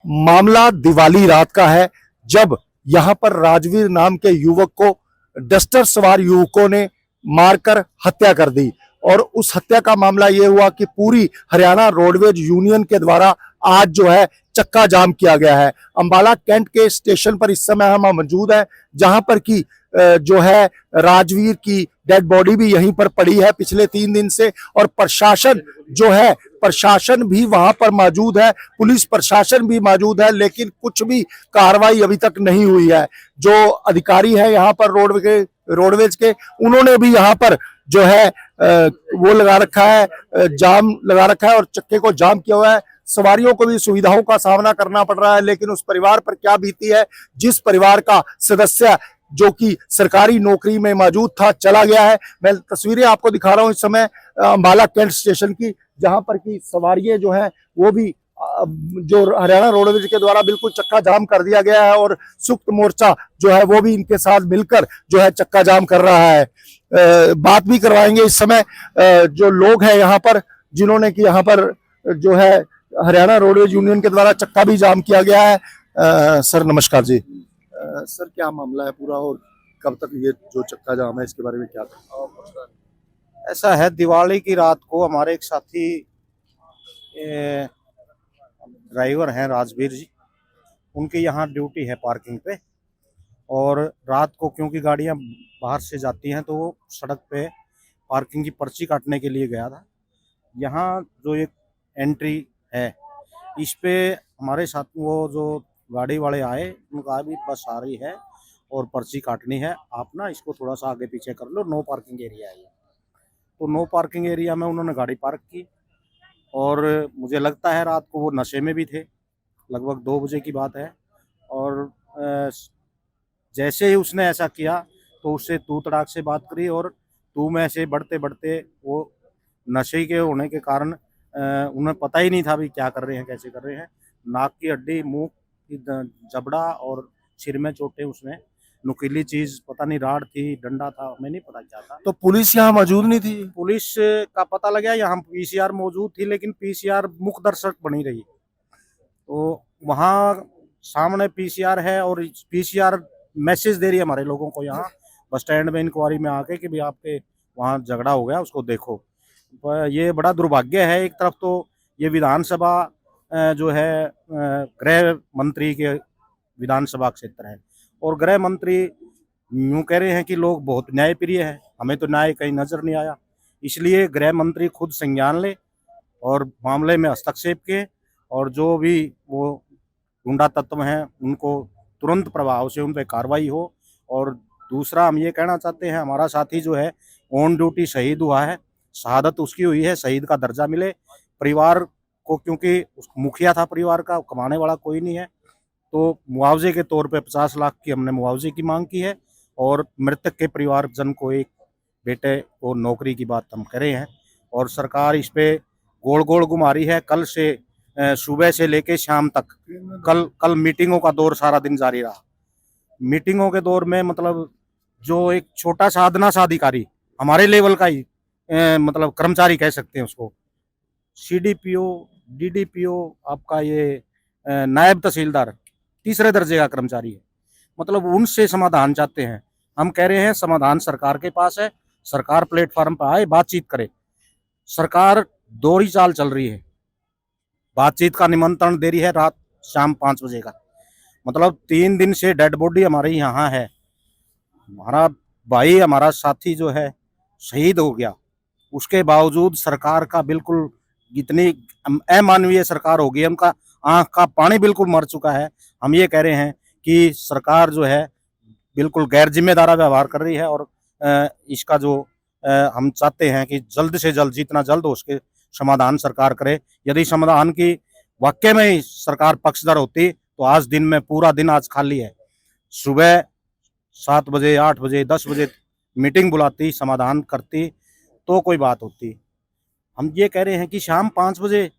मामला दिवाली रात का है, जब यहां पर राजवीर नाम के युवक को डस्टर सवार युवकों ने मारकर हत्या कर दी। और उस हत्या का मामला यह हुआ कि पूरी हरियाणा रोडवेज यूनियन के द्वारा आज जो है चक्का जाम किया गया है। अंबाला कैंट के स्टेशन पर इस समय हम मौजूद हैं, जहां पर की जो है राजवीर की डेड बॉडी भी यहीं पर पड़ी है पिछले 3 दिन से। और प्रशासन जो है, प्रशासन भी वहां पर मौजूद है, पुलिस प्रशासन भी मौजूद है, लेकिन कुछ भी कार्रवाई अभी तक नहीं हुई है। जो अधिकारी है यहाँ पर रोडवेज के, उन्होंने भी यहाँ पर जो है वो लगा रखा है, जाम लगा रखा है और चक्के को जाम किया हुआ है। सवारियों को भी सुविधाओं का सामना करना पड़ रहा है, लेकिन उस परिवार पर क्या बीती है, जिस परिवार का सदस्य जो कि सरकारी नौकरी में मौजूद था चला गया है। मैं तस्वीरें आपको दिखा रहा हूं इस समय अंबाला कैंट स्टेशन की, जहां पर की सवारियां जो हैं वो भी जो हरियाणा रोडवेज के द्वारा बिल्कुल चक्का जाम कर दिया गया है और संयुक्त मोर्चा जो है वो भी इनके साथ मिलकर जो है चक्का जाम कर रहा है। बात भी करवाएंगे इस समय जो लोग हैं यहाँ पर, जिन्होंने कि यहाँ पर जो है हरियाणा रोडवेज यूनियन के द्वारा चक्का भी जाम किया गया है। सर नमस्कार जी। सर क्या मामला है पूरा और कब तक ये जो चक्का जाम है इसके बारे में क्या था? ऐसा है, दिवाली की रात को हमारे एक साथी ड्राइवर हैं राजवीर जी, उनके यहाँ ड्यूटी है पार्किंग पे। और रात को क्योंकि गाड़ियाँ बाहर से जाती हैं तो वो सड़क पे पार्किंग की पर्ची काटने के लिए गया था। यहाँ जो एक एंट्री है इस पे हमारे साथ वो जो गाड़ी वाले आए, उनका भी बस आ रही है और पर्ची काटनी है, आप ना इसको थोड़ा सा आगे पीछे कर लो, नो पार्किंग एरिया है ये। तो नो पार्किंग एरिया में उन्होंने गाड़ी पार्क की और मुझे लगता है रात को वो नशे में भी थे, लगभग 2 बजे की बात है। और जैसे ही उसने ऐसा किया तो उससे तू तड़ाक से बात करी और तू में से बढ़ते बढ़ते वो नशे के होने के कारण उन्हें पता ही नहीं था भी क्या कर रहे हैं, कैसे कर रहे हैं। नाक की हड्डी, मुंह की जबड़ा और सिर में चोटें, उसमें नुकीली चीज, पता नहीं राड थी, डंडा था, हमें नहीं पता क्या था। तो पुलिस यहाँ मौजूद नहीं थी? पुलिस का पता लगा, यहाँ पीसीआर मौजूद थी, लेकिन पीसीआर मुख दर्शक बनी रही। तो वहाँ सामने पीसीआर है और पीसीआर मैसेज दे रही है हमारे लोगों को यहाँ बस स्टैंड में इंक्वायरी में आके कि भाई आपके वहाँ झगड़ा हो गया, उसको देखो। पर ये बड़ा दुर्भाग्य है। एक तरफ तो ये विधानसभा जो है गृह मंत्री के विधानसभा क्षेत्र है और गृह मंत्री यूँ कह रहे हैं कि लोग बहुत न्यायप्रिय है, हमें तो न्याय कहीं नजर नहीं आया। इसलिए गृह मंत्री खुद संज्ञान ले और मामले में हस्तक्षेप के, और जो भी वो गुंडा तत्व हैं उनको तुरंत प्रभाव से उन पर कार्रवाई हो। और दूसरा हम ये कहना चाहते हैं, हमारा साथी जो है ऑन ड्यूटी शहीद हुआ है, शहादत उसकी हुई है, शहीद का दर्जा मिले परिवार को, क्योंकि मुखिया था परिवार का, कमाने वाला कोई नहीं है। तो मुआवजे के तौर पे 50 लाख की हमने मुआवजे की मांग की है और मृतक के परिवारजन को एक बेटे को नौकरी की बात हम कर रहे हैं। और सरकार इस पे गोल गोल घुमा रही है। कल से सुबह से लेके शाम तक कल मीटिंगों का दौर सारा दिन जारी रहा। मीटिंगों के दौर में मतलब जो एक छोटा सा अदना सा अधिकारी, हमारे लेवल का ही मतलब कर्मचारी कह सकते हैं उसको, सीडीपीओ, डीडीपीओ, आपका ये नायब तहसीलदार, तीसरे दर्जे का कर्मचारी है, मतलब उनसे समाधान चाहते हैं। हम कह रहे हैं समाधान सरकार के पास है, सरकार प्लेटफॉर्म पर आए, बातचीत करे। सरकार दोहरी चाल चल रही है, बातचीत का निमंत्रण दे रही है रात शाम 5 बजे का। मतलब 3 दिन से डेड बॉडी हमारे यहाँ है, हमारा भाई, हमारा साथी जो है शहीद हो गया, उसके बावजूद सरकार का बिल्कुल इतनी अमानवीय सरकार हो गई, उनका आंख का पानी बिल्कुल मर चुका है। हम ये कह रहे हैं कि सरकार जो है बिल्कुल गैर जिम्मेदार व्यवहार कर रही है और इसका जो हम चाहते हैं कि जल्द से जल्द, जितना जल्द हो उसके समाधान सरकार करे। यदि समाधान की वाकई में ही सरकार पक्षधर होती तो आज दिन में पूरा दिन आज खाली है, सुबह 7 बजे, 8 बजे, 10 बजे मीटिंग बुलाती, समाधान करती तो कोई बात होती। हम ये कह रहे हैं कि शाम 5 बजे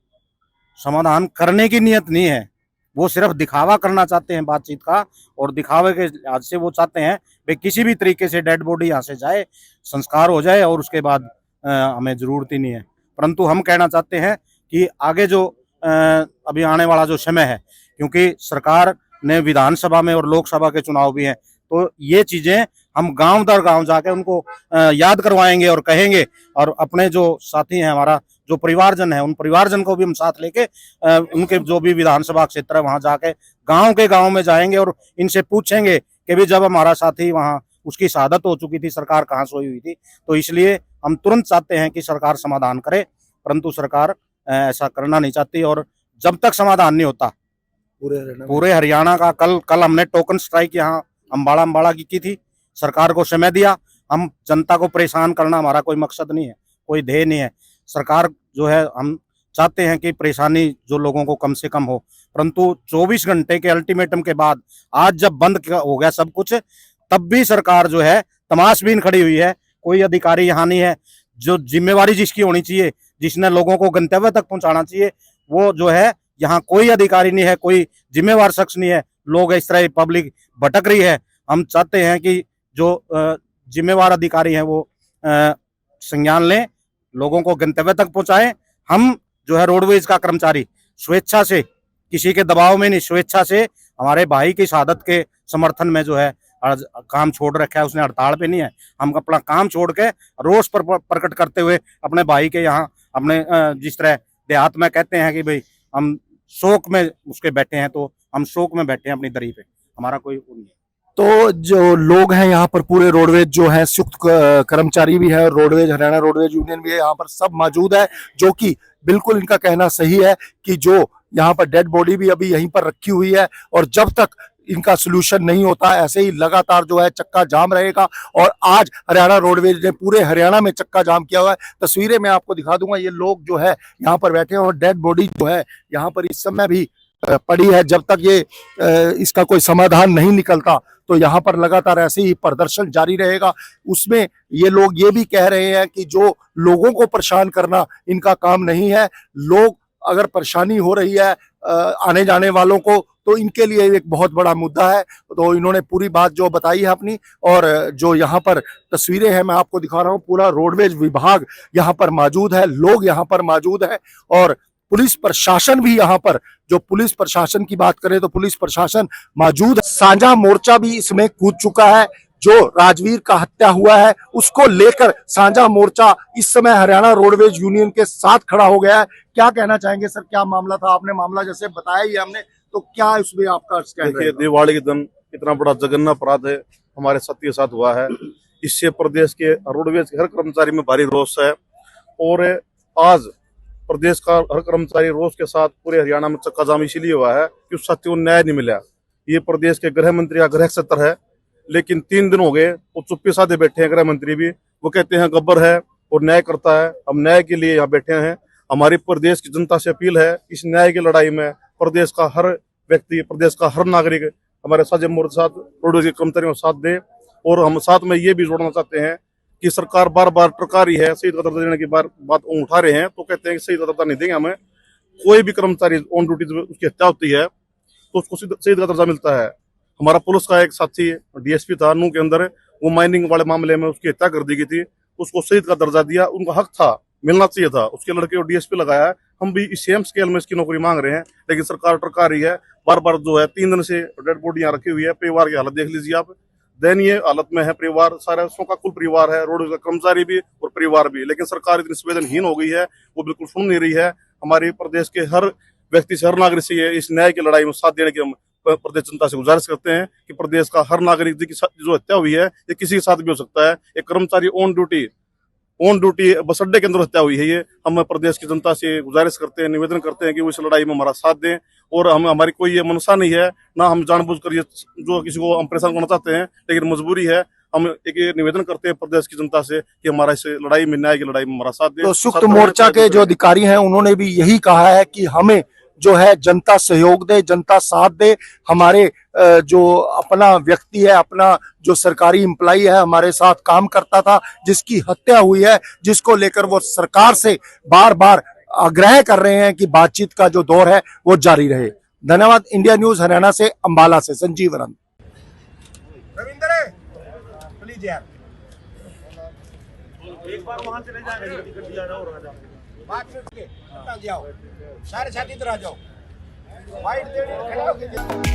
समाधान करने की नीयत नहीं है, वो सिर्फ दिखावा करना चाहते हैं बातचीत का, और दिखावे के लिहाज से वो चाहते हैं भाई किसी भी तरीके से डेड बॉडी यहाँ से जाए, संस्कार हो जाए और उसके बाद हमें ज़रूरत ही नहीं है। परंतु हम कहना चाहते हैं कि आगे जो अभी आने वाला जो समय है क्योंकि सरकार ने विधानसभा में और लोकसभा के चुनाव भी हैं, तो ये चीजें हम गांव दर गांव जाके उनको याद करवाएंगे और कहेंगे, और अपने जो साथी हैं, हमारा जो परिवारजन है, उन परिवारजन को भी हम साथ लेके उनके जो भी विधानसभा क्षेत्र है वहां जाके गांव के गांव में जाएंगे और इनसे पूछेंगे कि भी जब हमारा साथी वहां उसकी शहादत हो चुकी थी, सरकार कहाँ सोई हुई थी। तो इसलिए हम तुरंत चाहते हैं कि सरकार समाधान करे, परंतु सरकार ऐसा करना नहीं चाहती, और जब तक समाधान नहीं होता पूरे हरियाणा का, कल हमने टोकन स्ट्राइक यहाँ अम्बाड़ा की थी, सरकार को समय दिया। हम जनता को परेशान करना हमारा कोई मकसद नहीं है, कोई ध्येय नहीं है। सरकार जो है, हम चाहते हैं कि परेशानी जो लोगों को कम से कम हो, परंतु 24 घंटे के अल्टीमेटम के बाद आज जब बंद हो गया सब कुछ, तब भी सरकार जो है तमाशबीन खड़ी हुई है। कोई अधिकारी यहाँ नहीं है जो जिम्मेवारी जिसकी होनी चाहिए, जिसने लोगों को गंतव्य तक पहुंचाना चाहिए, वो जो है यहाँ कोई अधिकारी नहीं है, कोई जिम्मेवार शख्स नहीं है। लोग इस तरह पब्लिक भटक रही है। हम चाहते हैं कि जो जिम्मेवार अधिकारी हैं वो संज्ञान लें, लोगों को गंतव्य तक पहुंचाएं। हम जो है रोडवेज का कर्मचारी स्वेच्छा से, किसी के दबाव में नहीं, स्वेच्छा से हमारे भाई की शहादत के समर्थन में जो है काम छोड़ रखा है, उसने हड़ताल पे नहीं है। हम अपना काम छोड़ के रोष प्रकट करते हुए अपने भाई के यहाँ, अपने जिस तरह देहात में कहते हैं कि भाई हम शोक में उसके बैठे हैं, तो हम शोक में बैठे हैं अपनी दरी पे, हमारा कोई नहीं है। तो जो लोग हैं यहाँ पर, पूरे रोडवेज जो है, संयुक्त कर्मचारी भी है, रोडवेज, हरियाणा रोडवेज यूनियन भी है, यहाँ पर सब मौजूद है, जो कि बिल्कुल इनका कहना सही है कि जो यहाँ पर डेड बॉडी भी अभी यहीं पर रखी हुई है, और जब तक इनका सोल्यूशन नहीं होता ऐसे ही लगातार जो है चक्का जाम रहेगा। और आज हरियाणा रोडवेज ने पूरे हरियाणा में चक्का जाम किया हुआ है। तस्वीरें मैं आपको दिखा दूंगा, ये लोग जो है यहाँ पर बैठे हैं और डेड बॉडी जो है यहाँ पर इस समय भी पड़ी है। जब तक ये इसका कोई समाधान नहीं निकलता तो यहाँ पर लगातार ऐसे ही प्रदर्शन जारी रहेगा। उसमें ये लोग ये भी कह रहे हैं कि जो लोगों को परेशान करना इनका काम नहीं है, लोग अगर परेशानी हो रही है आने जाने वालों को, तो इनके लिए एक बहुत बड़ा मुद्दा है। तो इन्होंने पूरी बात जो बताई है अपनी, और जो यहाँ पर तस्वीरें हैं मैं आपको दिखा रहा हूँ, पूरा रोडवेज विभाग यहाँ पर मौजूद है, लोग यहाँ पर मौजूद है, और पुलिस प्रशासन भी यहाँ पर, जो पुलिस प्रशासन की बात करें तो पुलिस प्रशासन मौजूद है। साझा मोर्चा भी इसमें कूद चुका है। जो राजवीर का हत्या हुआ है उसको लेकर साझा मोर्चा इस समय हरियाणा रोडवेज यूनियन के साथ खड़ा हो गया है। क्या कहना चाहेंगे सर, क्या मामला था? आपने मामला जैसे बताया ही हमने, तो क्या इसमें आपका कहना? देखिए, दिवाली के दिन इतना बड़ा जघन्य अपराध है हमारे साथी के साथ हुआ है। इससे प्रदेश के रोडवेज के हर कर्मचारी में भारी रोष है, और आज प्रदेश का हर कर्मचारी रोष के साथ पूरे हरियाणा में चक्का जाम इसीलिए हुआ है कि उस साथी को न्याय नहीं मिला। ये प्रदेश के गृह मंत्री का गृह क्षेत्र है, लेकिन 3 दिन हो गए वो चुप्पी साधे बैठे हैं। गृह मंत्री भी वो कहते हैं गब्बर है और न्याय करता है। हम न्याय के लिए यहाँ बैठे हैं। हमारी प्रदेश की जनता से अपील है, इस न्याय की लड़ाई में प्रदेश का हर व्यक्ति, प्रदेश का हर नागरिक हमारे साझे मोर्चा साथ रोडवेज के कर्मचारियों का साथ दे। और हम साथ में ये भी जोड़ना चाहते हैं कि सरकार बार बार टरकारी है, शहीद का दर्जा देने की बात उठा रहे हैं, तो कहते हैं कि शहीद का दर्जा नहीं देंगे हमें। कोई भी कर्मचारी ऑन ड्यूटी उसकी हत्या होती है तो उसको शहीद का दर्जा मिलता है। हमारा पुलिस का एक साथी डीएसपी था नूह के अंदर, वो माइनिंग वाले मामले में उसकी हत्या कर दी गई थी, उसको शहीद का दर्जा दिया, उनका हक था, मिलना चाहिए था। उसके लड़के को डीएसपी लगाया है। हम भी इस सेम स्केल में इसकी नौकरी मांग रहे हैं, लेकिन सरकार टरका रही है। बार बार जो है 3 दिन से डेड बॉडी यहाँ रखी हुई है। परिवार की हालत देख लीजिए आप, दयनीय हालत में है परिवार, सारा सौ का कुल परिवार है, रोड का कर्मचारी भी और परिवार भी। लेकिन सरकार इतनी संवेदनहीन हो गई है, वो बिल्कुल सुन नहीं रही है। हमारी प्रदेश के हर व्यक्ति से, हर नागरिक से इस न्याय की लड़ाई में साथ देने की हम प्रदेश जनता से गुजारिश करते हैं कि प्रदेश का हर नागरिक की जो हत्या हुई है ये किसी के साथ भी हो सकता है। एक कर्मचारी ऑन ड्यूटी बस अड्डे के अंदर हत्या हुई है। ये हम प्रदेश की जनता से गुजारिश करते हैं, निवेदन करते हैं कि वो इस लड़ाई में हमारा साथ दें। और हम, हमारी कोई ये मनसा नहीं है, ना हम जानबूझकर ये जो किसी को हम परेशान करना चाहते हैं, लेकिन मजबूरी है। हम एक निवेदन करते हैं प्रदेश की जनता से कि हमारा इस लड़ाई में, न्याय की लड़ाई में हमारा साथ दें। तो संयुक्त मोर्चा के जो अधिकारी हैं उन्होंने भी यही कहा है कि हमें जो है जनता सहयोग दे, जनता साथ दे। हमारे जो अपना व्यक्ति है, अपना जो सरकारी एम्प्लॉई है, हमारे साथ काम करता था, जिसकी हत्या हुई है, जिसको लेकर वो सरकार से बार बार आग्रह कर रहे हैं कि बातचीत का जो दौर है वो जारी रहे। धन्यवाद। इंडिया न्यूज हरियाणा से, अंबाला से संजीव आनंद। रविंद्र प्लीज यार एक बार वहां चले जाएंगे, बात करके जाओ, सारे साथी इधर आ जाओ। वाइट खड़े होके